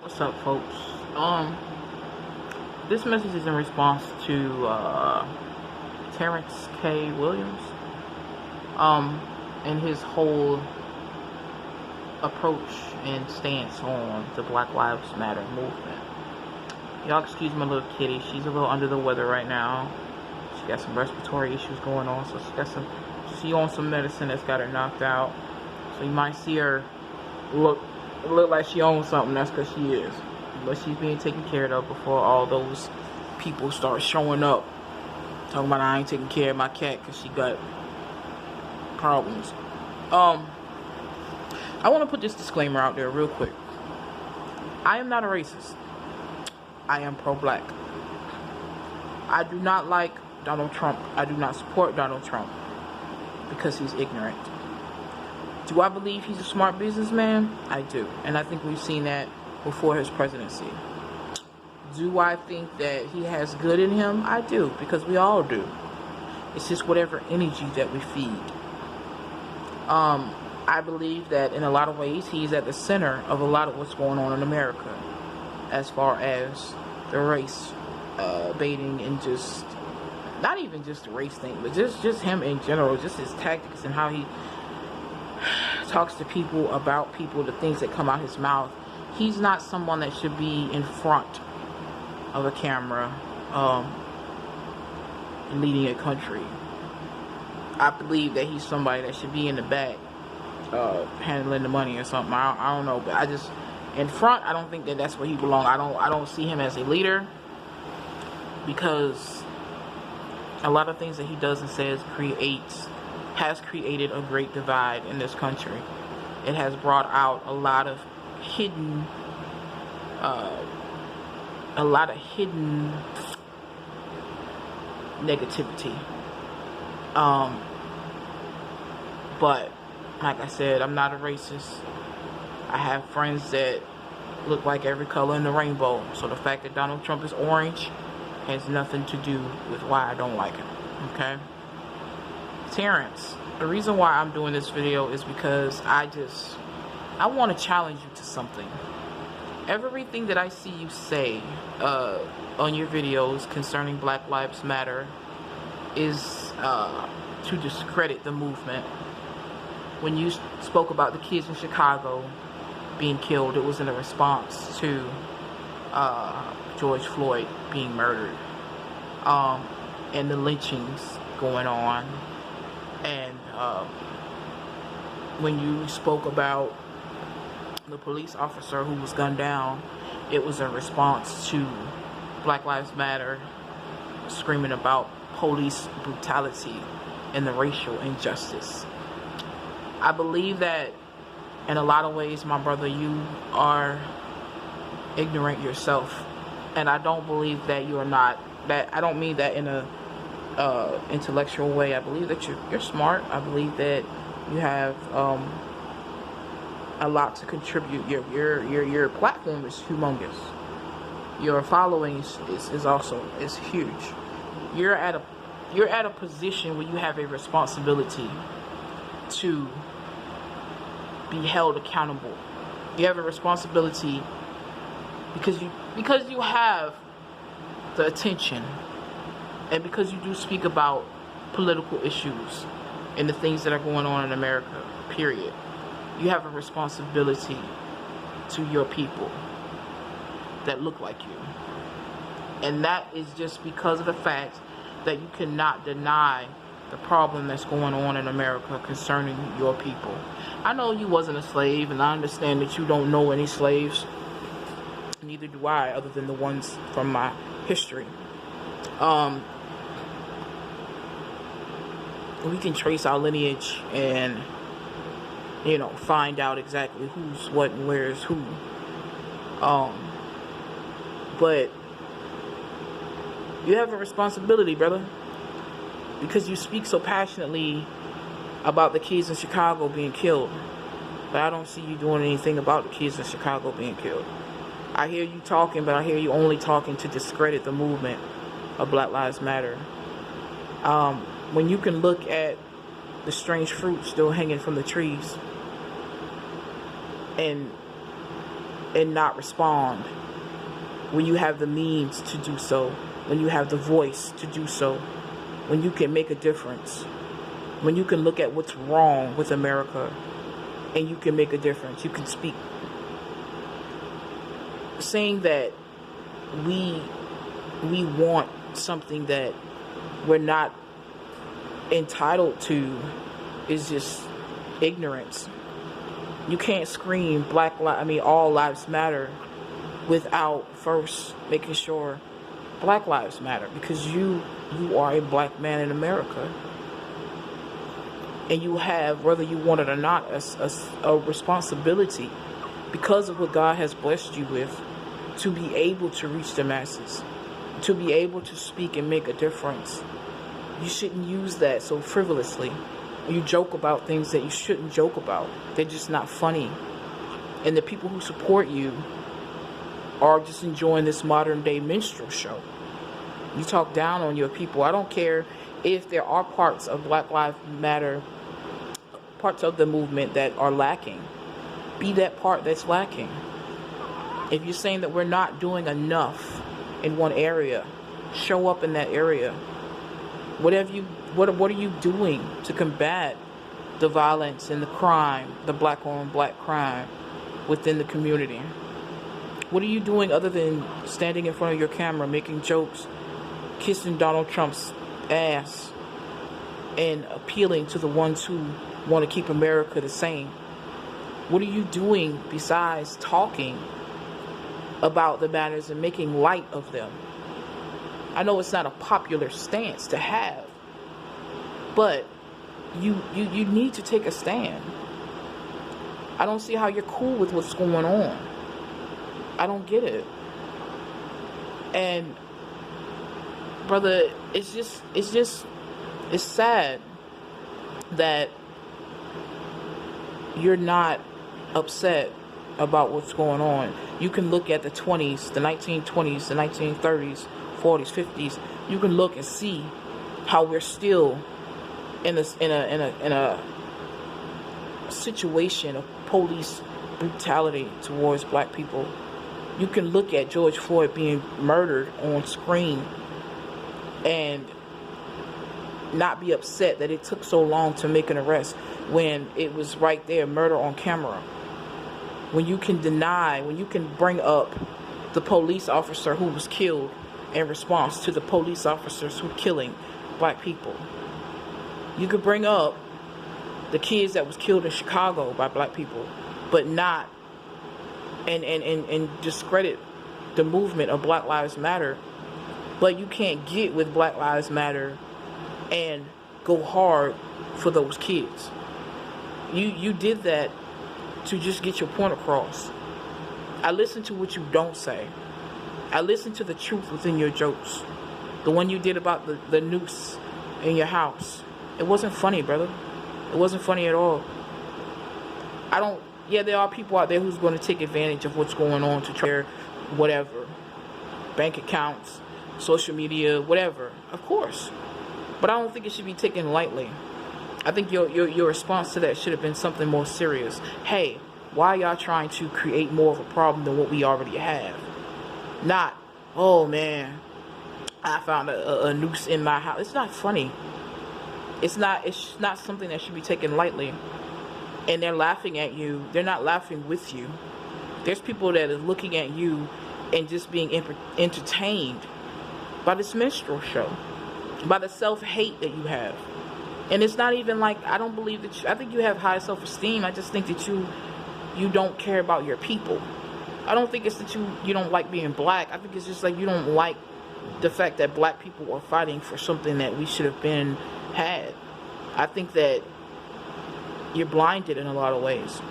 What's up, folks? This message is in response to Terrence K Williams, and his whole approach and stance on the Black Lives Matter movement. Y'all excuse my little kitty. She's a little under the weather right now. She got some respiratory issues going on, so she on some medicine that's got her knocked out. So you might see her look like she owns something. That's because she is. But she's being taken care of before all those people start showing up talking about I ain't taking care of my cat because she got problems. I want to put this disclaimer out there real quick. I am not a racist. I am pro-black. I do not like Donald Trump. I do not support Donald Trump because he's ignorant. Do I believe he's a smart businessman? I do. And I think we've seen that before his presidency. Do I think that he has good in him? I do, because we all do. It's just whatever energy that we feed. I believe that in a lot of ways he's at the center of a lot of what's going on in America as far as the race baiting and just, not even just the race thing, but just him in general, just his tactics and how he talks to people about people, the things that come out his mouth. He's not someone that should be in front of a camera leading a country. I believe that he's somebody that should be in the back handling the money or something. I don't know, but I just, in front, I don't think that that's where he belongs. I don't see him as a leader, because a lot of things that he does and says has created a great divide in this country. It has brought out a lot of hidden negativity. But like I said, I'm not a racist. I have friends that look like every color in the rainbow. So the fact that Donald Trump is orange has nothing to do with why I don't like him. Okay? Terrence, the reason why I'm doing this video is because I want to challenge you to something. Everything that I see you say on your videos concerning Black Lives Matter is to discredit the movement. When you spoke about the kids in Chicago being killed, it was in a response to George Floyd being murdered, and the lynchings going on. And when you spoke about the police officer who was gunned down, it was a response to Black Lives Matter screaming about police brutality and the racial injustice. I believe that in a lot of ways, my brother, you are ignorant yourself. And I don't believe that you are not. That I don't mean that in a intellectual way. I believe that you're smart. I believe that you have a lot to contribute. Your platform is humongous. Your following is also huge. You're at a position where you have a responsibility to be held accountable. You have a responsibility because you have the attention, and because you do speak about political issues and the things that are going on in America, period. You have a responsibility to your people that look like you. And that is just because of the fact that you cannot deny the problem that's going on in America concerning your people. I know you wasn't a slave, and I understand that you don't know any slaves. Neither do I, other than the ones from my history. We can trace our lineage and, find out exactly who's what and where is who. But you have a responsibility, brother, because you speak so passionately about the kids in Chicago being killed. But I don't see you doing anything about the kids in Chicago being killed. I hear you talking, but I hear you only talking to discredit the movement of Black Lives Matter. When you can look at the strange fruit still hanging from the trees and and not respond when you have the means to do so, when you have the voice to do so, when you can make a difference, when you can look at what's wrong with America and you can make a difference, you can speak. Saying that we want something that we're not entitled to is just ignorance. You can't scream all lives matter without first making sure Black lives matter, because you are a Black man in America, and you have, whether you want it or not, a responsibility because of what God has blessed you with, to be able to reach the masses, to be able to speak and make a difference. You shouldn't use that so frivolously. You joke about things that you shouldn't joke about. They're just not funny. And the people who support you are just enjoying this modern day minstrel show. You talk down on your people. I don't care if there are parts of Black Lives Matter, parts of the movement that are lacking. Be that part that's lacking. If you're saying that we're not doing enough in one area, show up in that area. What are you doing to combat the violence and the crime, the Black on Black crime within the community? What are you doing other than standing in front of your camera, making jokes, kissing Donald Trump's ass, and appealing to the ones who want to keep America the same? What are you doing besides talking about the matters and making light of them? I know it's not a popular stance to have, but you need to take a stand. I don't see how you're cool with what's going on. I don't get it. And brother, it's sad that you're not upset about what's going on. You can look at the 20s, the 1920s, the 1930s, 40s, 50s. You can look and see how we're still in a situation of police brutality towards Black people. You can look at George Floyd being murdered on screen and not be upset that it took so long to make an arrest when it was right there, murder on camera. When you can deny, when you can bring up the police officer who was killed in response to the police officers who were killing Black people. You could bring up the kids that was killed in Chicago by Black people, but not and discredit the movement of Black Lives Matter. But you can't get with Black Lives Matter and go hard for those kids. You did that to just get your point across. I listen to what you don't say. I listen to the truth within your jokes. The one you did about the noose in your house. It wasn't funny, brother. It wasn't funny at all. There are people out there who's going to take advantage of what's going on to try whatever. Bank accounts, social media, whatever. Of course. But I don't think it should be taken lightly. I think your response to that should have been something more serious. Hey, why are y'all trying to create more of a problem than what we already have? Not, oh man, I found a noose in my house. It's not funny. It's not something that should be taken lightly. And they're laughing at you. They're not laughing with you. There's people that are looking at you and just being entertained by this minstrel show, by the self-hate that you have. And it's not even like, I don't believe that I think you have high self-esteem. I just think that you don't care about your people. I don't think it's that you don't like being Black. I think it's just like you don't like the fact that Black people are fighting for something that we should have had. I think that you're blinded in a lot of ways.